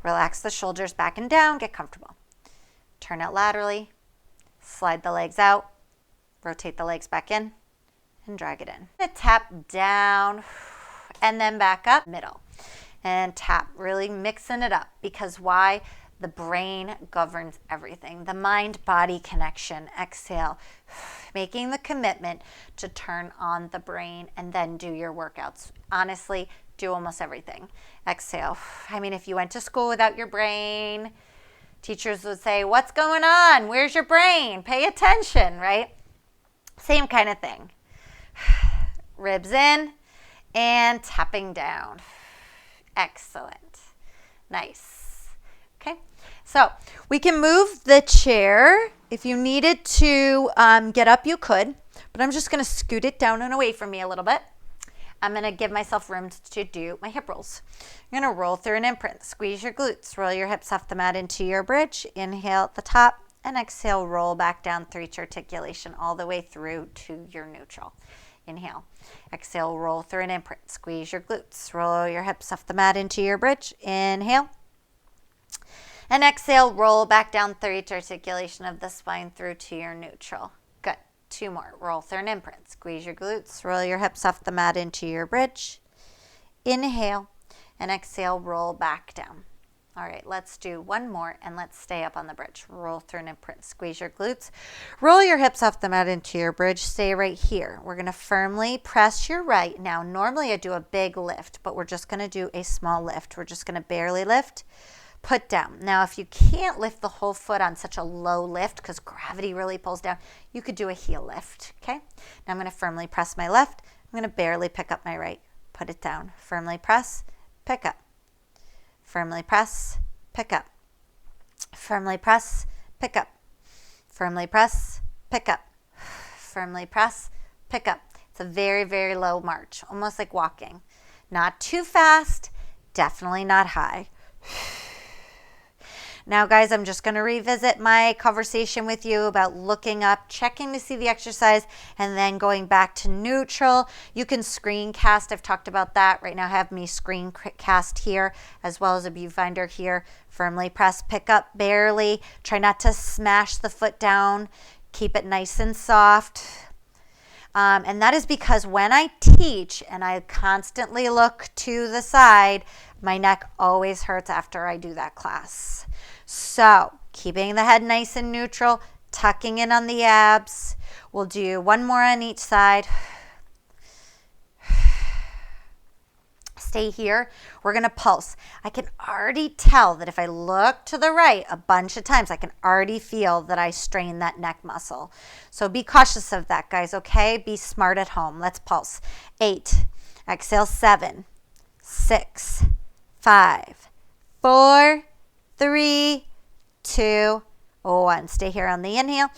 Relax the shoulders back and down. Get comfortable. Turn out laterally. Slide the legs out. Rotate the legs back in and drag it in. Tap down and then back up, middle. And tap, really mixing it up, because why? The brain governs everything. The mind-body connection. Exhale, making the commitment to turn on the brain and then do your workouts. Honestly, do almost everything. Exhale. I mean, if you went to school without your brain, teachers would say, what's going on? Where's your brain? Pay attention, right? Same kind of thing. Ribs in and tapping down. Excellent. Nice. Okay. So we can move the chair. If you needed to get up, you could. But I'm just going to scoot it down and away from me a little bit. I'm going to give myself room to do my hip rolls. I'm going to roll through an imprint. Squeeze your glutes. Roll your hips off the mat into your bridge. Inhale at the top. And exhale, roll back down through each articulation all the way through to your neutral. Inhale. Exhale, roll through an imprint. Squeeze your glutes. Roll your hips off the mat into your bridge. Inhale. And exhale, roll back down through each articulation of the spine through to your neutral. Good. 2 more. Roll through an imprint. Squeeze your glutes. Roll your hips off the mat into your bridge. Inhale. And exhale, roll back down. All right, let's do 1 more and let's stay up on the bridge. Roll through an imprint. Squeeze your glutes. Roll your hips off the mat into your bridge. Stay right here. We're going to firmly press your right. Now, normally I do a big lift, but we're just going to do a small lift. We're just going to barely lift. Put down. Now, if you can't lift the whole foot on such a low lift because gravity really pulls down, you could do a heel lift, okay? Now I'm going to firmly press my left. I'm going to barely pick up my right. Put it down. Firmly press, pick up. Firmly press, pick up. Firmly press, pick up. Firmly press, pick up. Firmly press, pick up. It's a very, very low march, almost like walking. Not too fast, definitely not high. Now, guys, I'm just going to revisit my conversation with you about looking up, checking to see the exercise, and then going back to neutral. You can screencast. I've talked about that. Right now, I have me screencast here as well as a viewfinder here. Firmly press, pick up, barely. Try not to smash the foot down. Keep it nice and soft. And that is because when I teach and I constantly look to the side, my neck always hurts after I do that class. So keeping the head nice and neutral, tucking in on the abs. We'll do 1 more on each side. Stay here. We're going to pulse. I can already tell that if I look to the right a bunch of times, I can already feel that I strain that neck muscle. So be cautious of that, guys, okay? Be smart at home. Let's pulse. 8. Exhale, 7, 6, 5, 4, 3, 2, 1. Stay here on the inhale.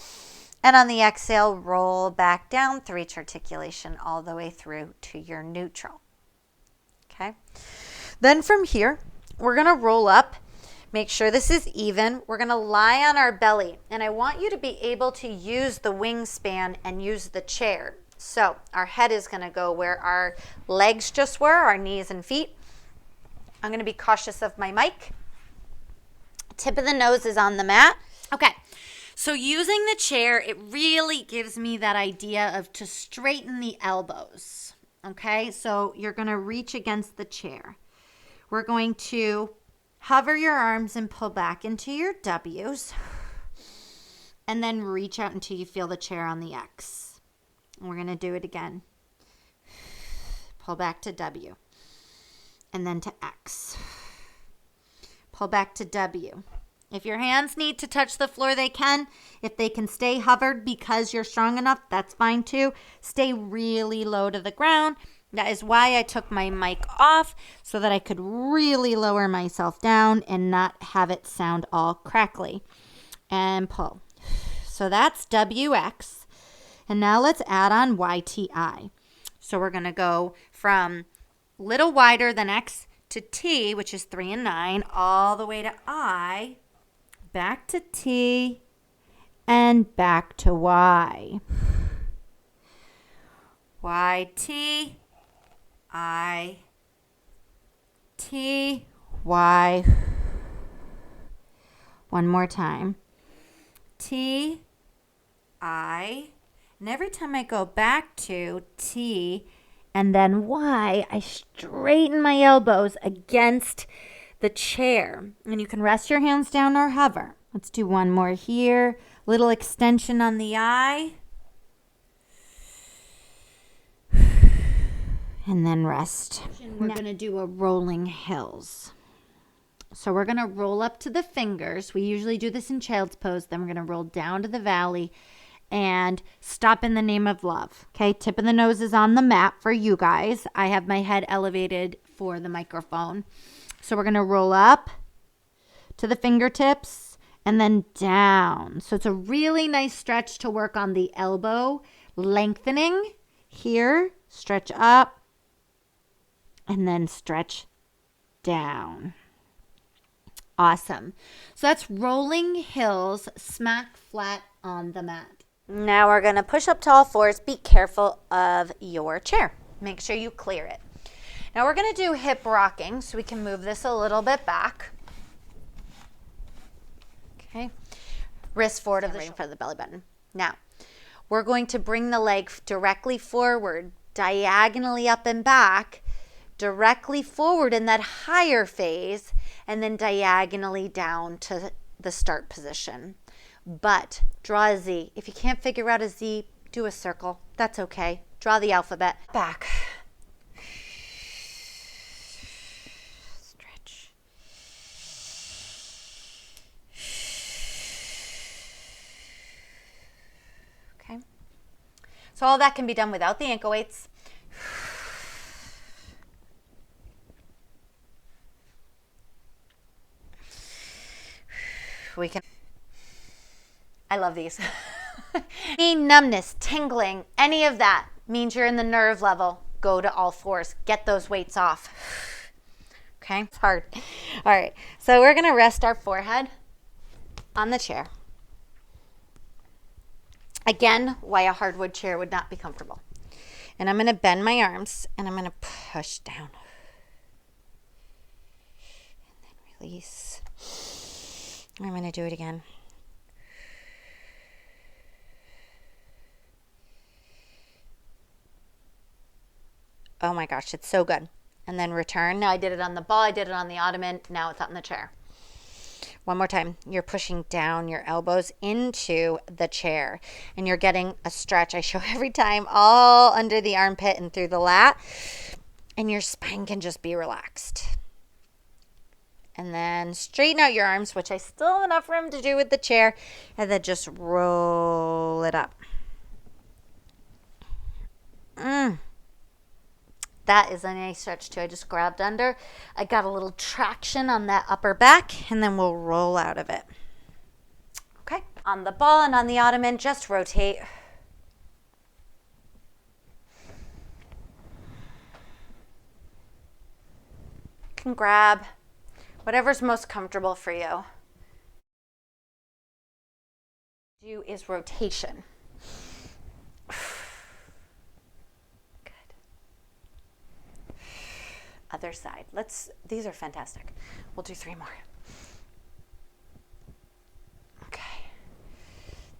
And on the exhale, roll back down through each articulation all the way through to your neutral. Okay. Then from here, we're going to roll up. Make sure this is even. We're going to lie on our belly. And I want you to be able to use the wingspan and use the chair. So our head is going to go where our legs just were, our knees and feet. I'm going to be cautious of my mic. Tip of the nose is on the mat. Okay. So using the chair, it really gives me that idea of to straighten the elbows. Okay, so you're going to reach against the chair. We're going to hover your arms and pull back into your W's. And then reach out until you feel the chair on the X. And we're going to do it again. Pull back to W. And then to X. Pull back to W. If your hands need to touch the floor, they can. If they can stay hovered because you're strong enough, that's fine too. Stay really low to the ground. That is why I took my mic off, so that I could really lower myself down and not have it sound all crackly. And pull. So that's WX. And now let's add on YTI. So we're going to go from little wider than X to T, which is 3 and 9, all the way to I, back to T, and back to Y. Y, T, I, T, Y, One more time. T, I, and every time I go back to T and then Y, I straighten my elbows against the chair. And you can rest your hands down or hover. Let's do one more here. Little extension on the I. And then rest. We're going to do a rolling hills. So we're going to roll up to the fingers. We usually do this in child's pose. Then we're going to roll down to the valley and stop in the name of love. Okay, tip of the nose is on the mat for you guys. I have my head elevated for the microphone. So we're going to roll up to the fingertips and then down. So it's a really nice stretch to work on the elbow lengthening here. Stretch up and then stretch down. Awesome. So that's rolling hills, smack flat on the mat. Now we're going to push up to all fours. Be careful of your chair. Make sure you clear it. Now we're going to do hip rocking, so we can move this a little bit back. Okay. Wrist forward of the shoulder, the belly button. Now, we're going to bring the leg directly forward, diagonally up and back, directly forward in that higher phase, and then diagonally down to the start position. But draw a Z. If you can't figure out a Z, do a circle. That's okay. Draw the alphabet. Back. Stretch. Okay. So all that can be done without the ankle weights. We can. I love these. Any numbness, tingling, any of that means you're in the nerve level. Go to all fours. Get those weights off. Okay? It's hard. All right. So we're going to rest our forehead on the chair. Again, why a hardwood chair would not be comfortable. And I'm going to bend my arms and I'm going to push down. And then release. I'm going to do it again. Oh my gosh, it's so good. And then return. Now I did it on the ball, I did it on the ottoman, now it's on the chair. One more time. You're pushing down your elbows into the chair and you're getting a stretch. I show every time, all under the armpit and through the lat. And your spine can just be relaxed. And then straighten out your arms, which I still have enough room to do with the chair. And then just roll it up. That is a nice stretch too. I just grabbed under. I got a little traction on that upper back, and then we'll roll out of it. Okay. On the ball and on the ottoman, just rotate. You can grab whatever's most comfortable for you. Do is rotation. Other side. These are fantastic. We'll do 3 more. Okay.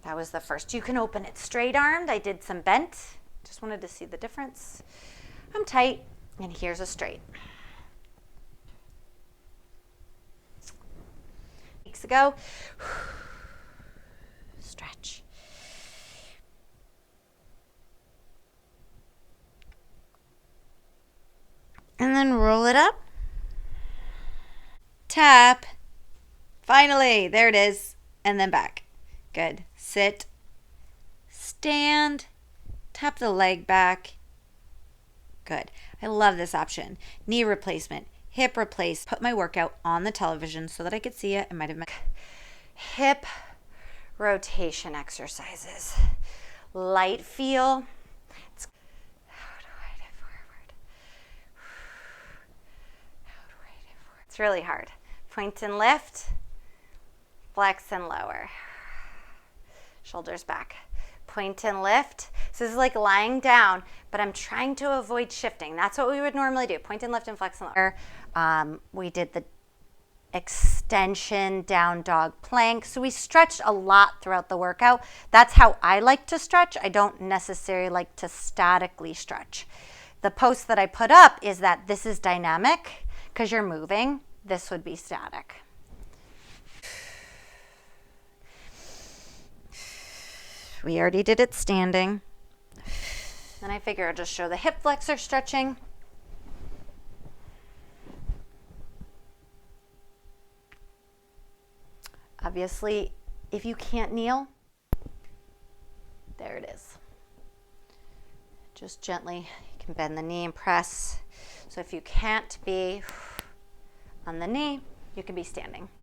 That was the first. You can open it straight armed. I did some bent. Just wanted to see the difference. I'm tight, and here's a straight. Weeks ago. Stretch. And then roll it up. Tap. Finally, there it is. And then back. Good. Sit. Stand. Tap the leg back. Good. I love this option. Knee replacement. Hip replace. Put my workout on the television so that I could see it. I might have hip rotation exercises. Light feel. It's really hard. Point and lift, flex and lower. Shoulders back. Point and lift. So this is like lying down, but I'm trying to avoid shifting. That's what we would normally do. Point and lift and flex and lower. We did the extension, down dog plank. So we stretched a lot throughout the workout. That's how I like to stretch. I don't necessarily like to statically stretch. The post that I put up is that this is dynamic because you're moving. This would be static. We already did it standing. Then I figure I'll just show the hip flexor stretching. Obviously, if you can't kneel, there it is. Just gently, you can bend the knee and press. So if you can't be on the knee, you can be standing.